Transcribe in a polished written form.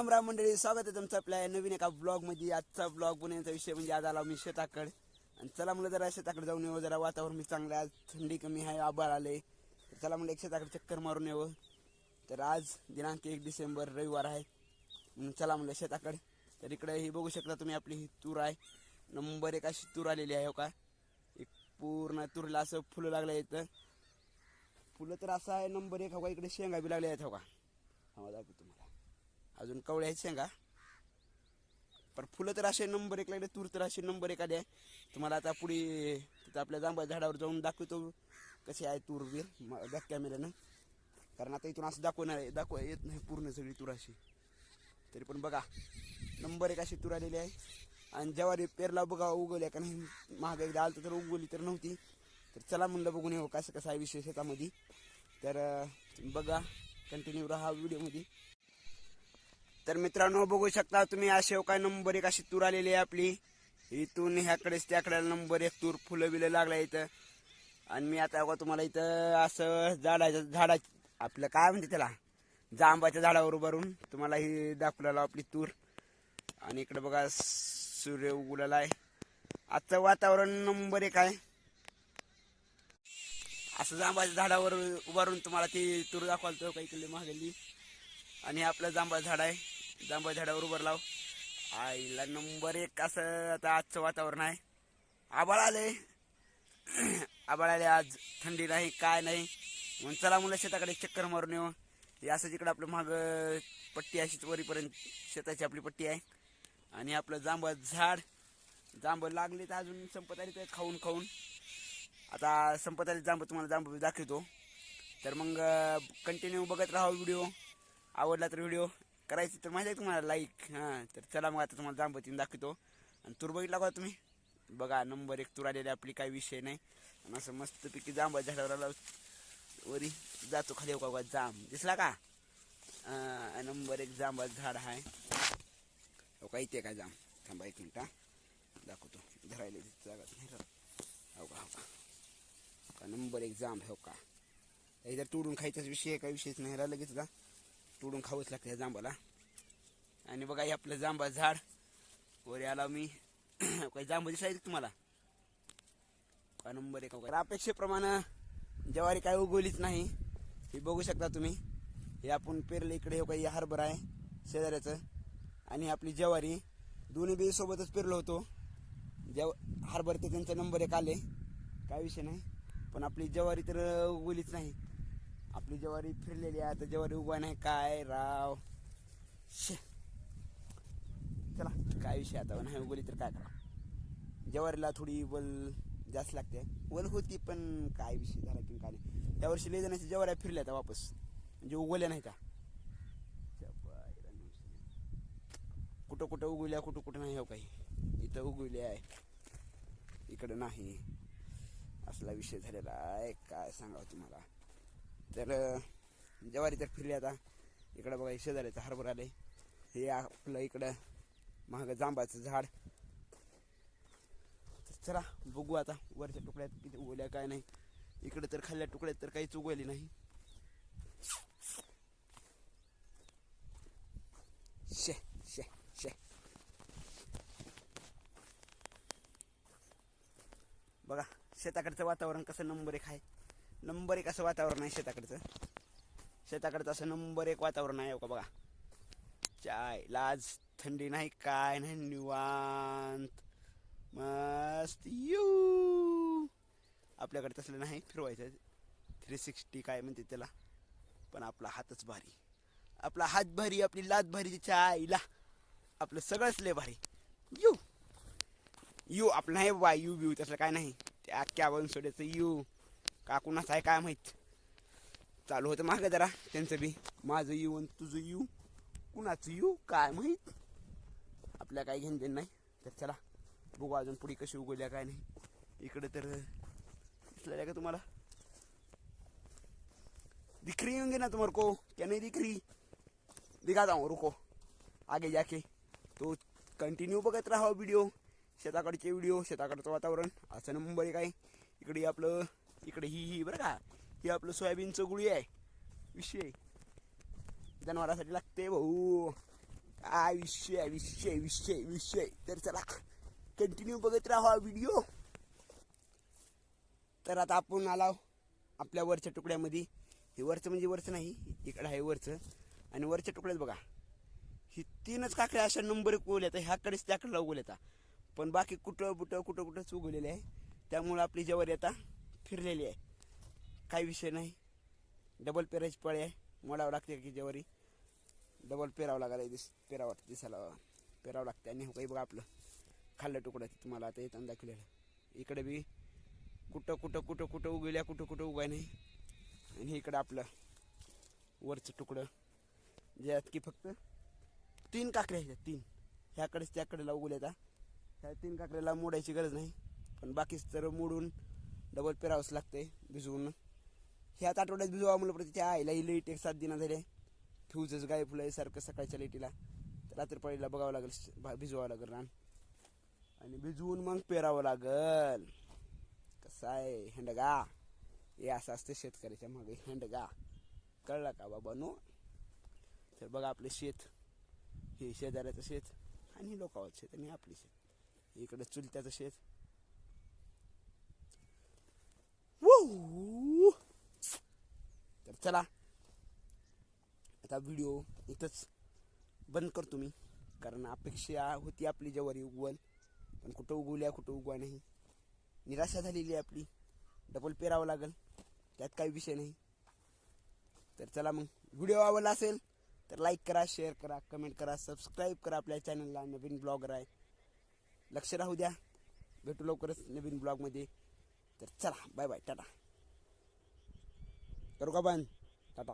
राम राम मंडळी, स्वागत आहे तुमचं आपल्या नवीन एका ब्लॉगमध्ये. आजचा ब्लॉग बनवण्याचा विषय म्हणजे आज आला मी शेताकडे. आणि चला म्हणलं जरा शेताकडे जाऊन येऊ, जरा वातावरण मी चांगलं आहे, आज थंडी कमी आहे, आभाळ आले. चला म्हणलं एक शेताकडे चक्कर मारून येऊ. तर आज दिनांक 1 डिसेंबर रविवार आहे. चला म्हणलं शेताकडे. तर इकडे ही बघू शकता तुम्ही, आपली ही तूर आहे. नंबर 1 अशी तूर आलेली आहे हो का. एक पूर्ण तुरीला असं फुलं लागले आहेत. फुलं तर असं आहे नंबर 1 हो का. इकडे शेंगा बी लागले आहेत हो का. हा दाखवतो तुम्हाला, अजून कवळे आहेत शेंगा, पण फुलं तर असे नंबर 1 लागले. तूर तर अशी नंबर 1 आली आहे. तुम्हाला आता पुढे तिथं आपल्या जांभळा झाडावर जाऊन दाखवतो कशी आहे तूर बीर बॅक कॅमेऱ्यानं. कारण आता इथून असं दाखवा येत नाही पूर्ण सगळी तूर अशी. तरी पण बघा नंबर 1 अशी तूर आलेली आहे. आणि ज्वारी पेरला बघा उगवल्या का नाही. महाग एकदा आलं तर उगवली तर नव्हती. तर चला म्हणलं बघून येऊ कसं आहे विषय शेतामध्ये. तर बघा, कंटिन्यू राहा व्हिडिओमध्ये. तर मित्रांनो बघू शकता तुम्ही, असे काय नंबर 1 अशी तूर आलेली आहे आपली. इथून ह्याकडेच त्याकडे नंबर 1 तूर, फुलं बिलं लागल्या इथं. आणि मी आता तुम्हाला इथं असं झाडा आपलं काय म्हणते त्याला, जांबाच्या झाडावर उभारून तुम्हाला ही दाखवलेला आपली तूर. आणि इकडे बघा सूर्य उगवलेला आहे. आजचं वातावरण नंबर 1 आहे. असं जांबाच्या झाडावर उभारून तुम्हाला ती तूर दाखवालतो काही किल्ले महागली. आणि आपलं जांभळ झाड आहे, जांभळ झाडावर उभं लाव आईला नंबर 1 असं आता आजचं वातावरण आहे. आभाळ आले आभाळ आले, आज थंडी नाही काय नाही. म्हणून चला मुलं शेताकडे चक्कर मारून येऊ. हे असंच इकडं आपलं माग पट्टी अशीच वरीपर्यंत शेताची आपली पट्टी आहे. आणि आपलं जांभळ झाड, जांभळ लागले तर अजून संपत आली तर खाऊन खाऊन. आता संपत आली जांभळ, तुम्हाला जांभळ दाखवतो. तर मग कंटिन्यू बघत राहा व्हिडिओ. आवडला तर व्हिडिओ करायची तर माहिती आहे तुम्हाला लाईक. हां, तर चला मग आता तुम्हाला जांभळीन दाखवतो. आणि तूर बघितला का तुम्ही, बघा नंबर 1 तूर आलेली आपली, काही विषय नाही. आणि असं मस्तपैकी जांभळ झाडावर आला वरी जातो खाली का जांब दिसला का. नंबर 1 जांभळ झाड आहे हो का. इथे काय जांब, थांबा 1 मिनिट दाखवतो. धरायला जागा नाही हो का. हो का नंबर 1 जांब हो का. इथं तोडून खायचाच विषय, काही विषयच नाही राहिला, लगेच तोडून खावंच लागतं या जांबाला. आणि बघा हे आपलं जांभळ झाड वर आला मी. काही जांभळ दिसायचं तुम्हाला का नंबर 1 का. अपेक्षेप्रमाणे ज्वारी काय उगवलीच नाही. हे बघू शकता तुम्ही, हे आपण पेरलं इकडे. काही हरभरा आहे शेजाऱ्याचं आणि आपली ज्वारी, दोन्ही बी सोबतच पेरलो होतो. हरभर ते त्यांचा नंबर 1 आले, काय विषय नाही. पण आपली ज्वारी तर उगवलीच नाही. आपली ज्वारी फिरलेली आहे, आता ज्वारी उगवाय नाही काय राव. चला काय विषय, आता नाही उगवली तर काय करा. ज्वारीला थोडी वल जास्त लागते. वल होती पण काय विषय झाला की काय नाही. यावर्षी लय जणांच्या ज्वाऱ्या फिरल्या त्या वापस, म्हणजे उगवल्या नाही त्या. कुठं कुठं उगवल्या, कुठं कुठं नाही हो. काही इथं उगवल्या आहे, इकडं नाही. असला विषय झालेला आहे, काय सांगावं तुम्हाला. तर ज्वारी तर फिरली. आता इकडं बघा शेजाऱ्याचं हरभरा आलंय. हे आपलं इकडं महाग जांबाचं झाड. चला बघू आता वरच्या तुकड्यात किती उगवल्या काय नाही. इकडे तर खाल्ल्या तुकड्यात तर काहीच उगवली नाही. शे शे शे बघा शेताकडचं वातावरण कसं नंबर 1 आहे. नंबर 1 असं वातावरण आहे शेताकडचं. शेताकडचं असं नंबर 1 वातावरण आहे का बघा. चाय लाज थंडी नाही काय नाही, निवांत मस्त यू. आपल्याकडे तसलं नाही फिरवायचं 360 काय म्हणते त्याला. पण आपला हातच भारी, आपला हात भारी, आपली लात भारी. तिच्या आईला आपलं सगळंच लय भारी. यू यू आपलं नाही बाबा, यू बिऊ तसलं काय नाही. ते अख्ख्या बनसोड्याचं यू का कुणाचं आहे काय माहीत. चालू होतं मागं जरा त्यांचं बी, माझं यू आणि तुझं यू, कुणाचं यू काय माहीत. आपल्या काही घेणं देणं नाही. तर चला बघू अजून पुढे कशी उगवल्या काय नाही. इकडे तर दिसलेल्या का तुम्हाला, दिख रही होंगे ना तुम्हारे को, क्या नहीं दिख रही. दिखाता हूँ रुको आगे जाके. तो कंटिन्यू बघत राहा व्हिडिओ, शेताकडचे व्हिडिओ, शेताकडचं वातावरण असं नंबर 1 आहे. इकडे आपलं, इकडे ही बरं का, ही आपलं सोयाबीनचं गुळी आहे. विषय जनावरांसाठी लागते भाऊ. काय विषय विषय विषय विषय. तर चला कंटिन्यू बघत राहा व्हिडिओ. तर आता आपण आलो आपल्या वरच्या तुकड्यामध्ये. हे वरचं म्हणजे वरचं नाही, इकडं आहे वरचं. आणि वरच्या तुकड्यात बघा ही 3च काकड्या अशा नंबर उगवल्या तर ह्याकडेच त्याकडे उगवल्या. पण बाकी कुठं कुठंच उगवलेले आहे. त्यामुळं आपली ज्वारी आता फिरलेली आहे. काही विषय नाही. डबल पेरायची पळी आहे. मोडावं लागते की ज्वारी डबल पेरावं लागायला पेरावं दिसायला पेरावं लागते. आणि काही बघा आपलं खाल्लं तुकडं तुम्हाला आता येताना दाखवलेलं. इकडे बी कुठं उगवल्या कुठं उगाय नाही. आणि इकडं आपलं वरचं तुकडं ज्यात की फक्त 3 काकड्या आहेत. 3 ह्याकडेच त्याकडेला उगवल्या. ह्या 3 काकड्याला मोडायची गरज नाही. पण बाकीच तर मोडून डबल पेरावंच लागतंय भिजवून. ह्याच आठवड्यात भिजवा म्हणलं परत त्या आईला ही लाईट 1-7 दिना झाले. फ्यूजच गाय फुलं सारखं सकाळच्या लाईटीला. तर रात्रपाळीला बघावं लागेल, भिजवावं लागेल रान. आणि भिजवून मग पेरावं लागल. कसं आहे हेंडगा, हे असं असतं शेतकऱ्याच्या मागे हेंडगा. कळला का बाबा नो. तर बघा आपलं शेत, हे शेजाऱ्याचं शेत आणि लोकांचं शेत आणि आपली शेत. इकडे चुलत्याचं शेत. तर चला आता व्हिडिओ इथंच बंद करतो मी. कारण अपेक्षा होती आपली ज्वारी उगवल, पण कुठं उगवल्या कुठं उगवा नाही. निराशा झालेली आहे आपली. डबल पेरावं लागेल, त्यात काही विषय नाही. तर चला मग व्हिडिओ आवडला असेल तर लाईक करा, शेअर करा, कमेंट करा, सबस्क्राईब करा आपल्या चॅनलला. नवीन ब्लॉगर आहे, लक्ष राहू द्या. भेटू लवकरच नवीन ब्लॉगमध्ये. तर चला बाय बाय, टाटा. करू का बंद? टाटा.